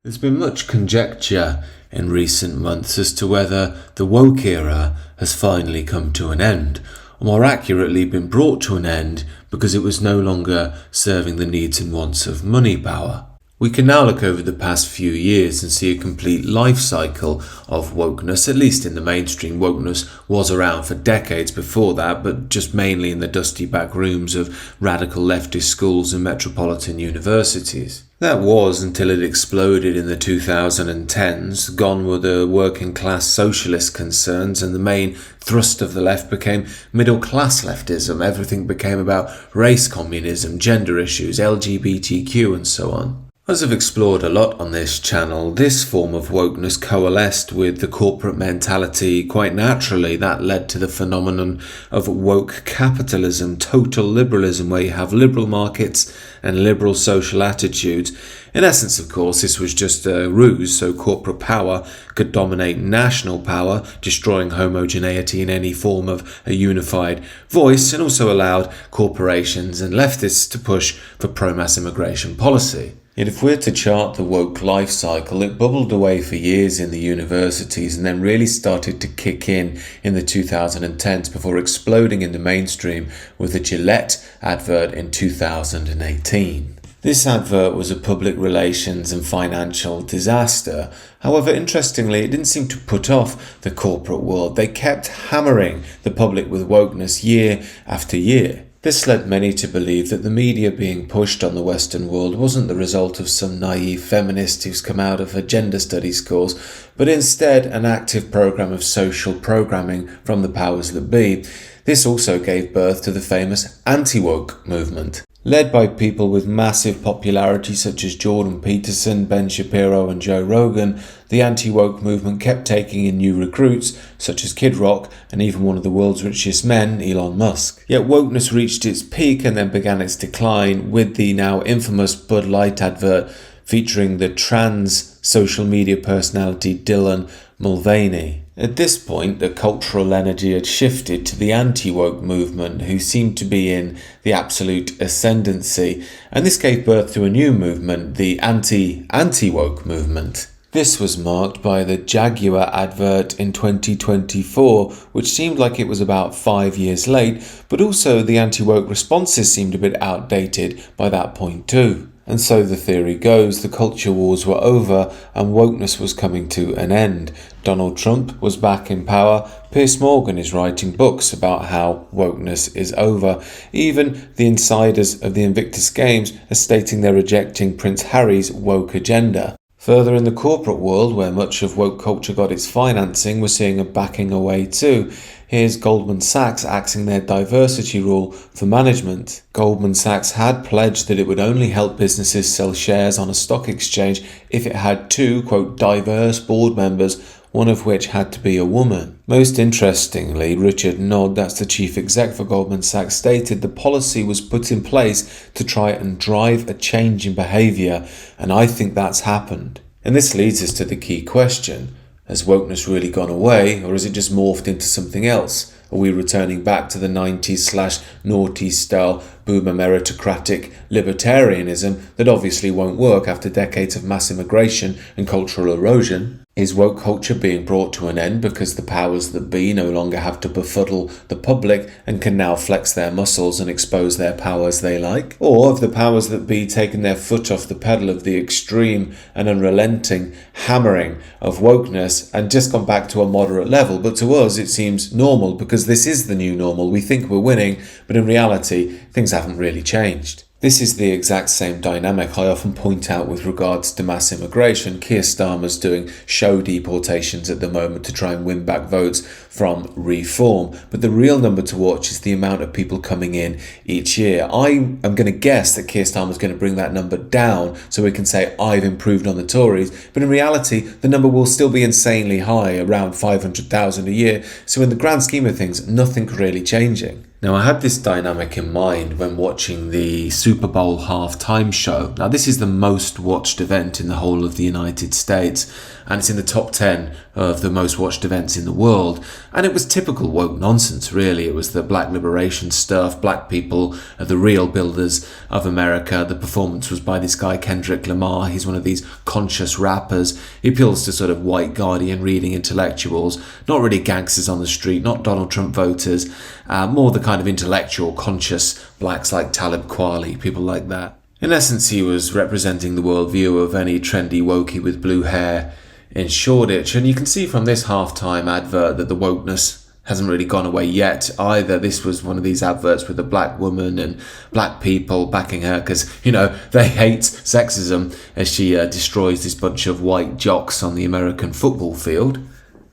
There's been much conjecture in recent months as to whether the woke era has finally come to an end, or more accurately been brought to an end because it was no longer serving the needs and wants of money power. We can now look over the past few years and see a complete life cycle of wokeness. At least in the mainstream, wokeness was around for decades before that, but just mainly in the dusty back rooms of radical leftist schools and metropolitan universities. That was until it exploded in the 2010s. Gone were the working class socialist concerns, and the main thrust of the left became middle class leftism. Everything became about race communism, gender issues, LGBTQ and so on. As I've explored a lot on this channel, this form of wokeness coalesced with the corporate mentality quite naturally. That led to the phenomenon of woke capitalism, total liberalism, where you have liberal markets and liberal social attitudes. In essence, of course, this was just a ruse so corporate power could dominate national power, destroying homogeneity in any form of a unified voice, and also allowed corporations and leftists to push for pro-mass immigration policy. Yet if we're to chart the woke life cycle, it bubbled away for years in the universities and then really started to kick in the 2010s before exploding in the mainstream with the Gillette advert in 2018. This advert was a public relations and financial disaster. However, interestingly, it didn't seem to put off the corporate world. They kept hammering the public with wokeness year after year. This led many to believe that the media being pushed on the Western world wasn't the result of some naive feminist who's come out of a gender studies course, but instead an active program of social programming from the powers that be. This also gave birth to the famous anti-woke movement. Led by people with massive popularity such as Jordan Peterson, Ben Shapiro and Joe Rogan, the anti-woke movement kept taking in new recruits such as Kid Rock and even one of the world's richest men, Elon Musk. Yet wokeness reached its peak and then began its decline with the now infamous Bud Light advert featuring the trans social media personality Dylan Mulvaney. At this point, the cultural energy had shifted to the anti-woke movement, who seemed to be in the absolute ascendancy, and this gave birth to a new movement, the anti-woke movement. This was marked by the Jaguar advert in 2024, which seemed like it was about 5 years late, but also the anti-woke responses seemed a bit outdated by that point too. And so the theory goes, the culture wars were over and wokeness was coming to an end. Donald Trump was back in power. Piers Morgan is writing books about how wokeness is over. Even the insiders of the Invictus Games are stating they're rejecting Prince Harry's woke agenda. Further in the corporate world, where much of woke culture got its financing, we're seeing a backing away too. Here's Goldman Sachs axing their diversity rule for management. Goldman Sachs had pledged that it would only help businesses sell shares on a stock exchange if it had two, quote, diverse board members, one of which had to be a woman. Most interestingly, Richard Nod, that's the chief exec for Goldman Sachs, stated the policy was put in place to try and drive a change in behaviour, and I think that's happened. And this leads us to the key question. Has wokeness really gone away, or has it just morphed into something else? Are we returning back to the 90s/noughties style boomer meritocratic libertarianism that obviously won't work after decades of mass immigration and cultural erosion? Is woke culture being brought to an end because the powers that be no longer have to befuddle the public and can now flex their muscles and expose their power as they like? Or have the powers that be taken their foot off the pedal of the extreme and unrelenting hammering of wokeness and just gone back to a moderate level? But to us it seems normal because this is the new normal. We think we're winning, but in reality things haven't really changed. This is the exact same dynamic I often point out with regards to mass immigration. Keir Starmer's doing show deportations at the moment to try and win back votes from Reform. But the real number to watch is the amount of people coming in each year. I am going to guess that Keir Starmer's going to bring that number down so we can say I've improved on the Tories. But in reality, the number will still be insanely high, around 500,000 a year. So in the grand scheme of things, nothing really changing. Now, I had this dynamic in mind when watching the Super Bowl halftime show. Now, this is the most watched event in the whole of the United States, and it's in the top 10 of the most watched events in the world. And it was typical woke nonsense, really. It was the black liberation stuff, black people are the real builders of America. The performance was by this guy, Kendrick Lamar. He's one of these conscious rappers. He appeals to sort of white Guardian reading intellectuals, not really gangsters on the street, not Donald Trump voters, more the kind of intellectual, conscious blacks like Talib Kweli, people like that. In essence, he was representing the worldview of any trendy wokey with blue hair in Shoreditch, and you can see from this halftime advert that the wokeness hasn't really gone away yet either. This was one of these adverts with a black woman and black people backing her because, they hate sexism as she destroys this bunch of white jocks on the American football field.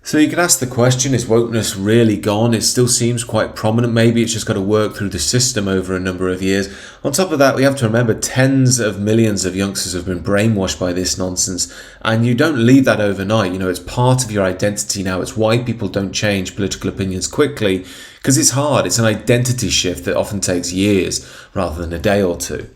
So you can ask the question, is wokeness really gone? It still seems quite prominent. Maybe it's just got to work through the system over a number of years. On top of that, we have to remember tens of millions of youngsters have been brainwashed by this nonsense. And you don't leave that overnight. It's part of your identity now. It's why people don't change political opinions quickly, because it's hard. It's an identity shift that often takes years rather than a day or two.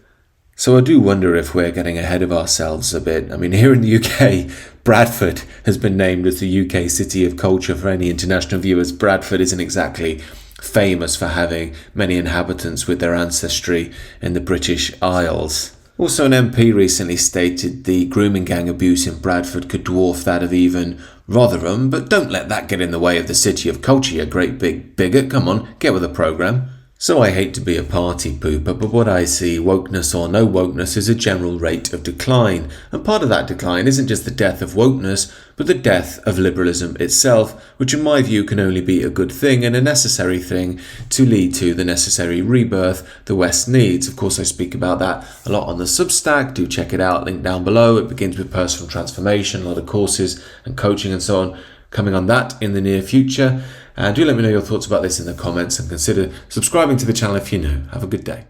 So I do wonder if we're getting ahead of ourselves a bit. Here in the UK, Bradford has been named as the UK City of Culture for any international viewers. Bradford isn't exactly famous for having many inhabitants with their ancestry in the British Isles. Also, an MP recently stated the grooming gang abuse in Bradford could dwarf that of even Rotherham, but don't let that get in the way of the City of Culture, you great big bigot. Come on, get with the programme. So I hate to be a party pooper, but what I see, wokeness or no wokeness, is a general rate of decline. And part of that decline isn't just the death of wokeness, but the death of liberalism itself, which in my view can only be a good thing and a necessary thing to lead to the necessary rebirth the West needs. Of course, I speak about that a lot on the Substack. Do check it out, link down below. It begins with personal transformation, a lot of courses and coaching and so on coming on that in the near future. And do let me know your thoughts about this in the comments and consider subscribing to the channel if you're new. Have a good day.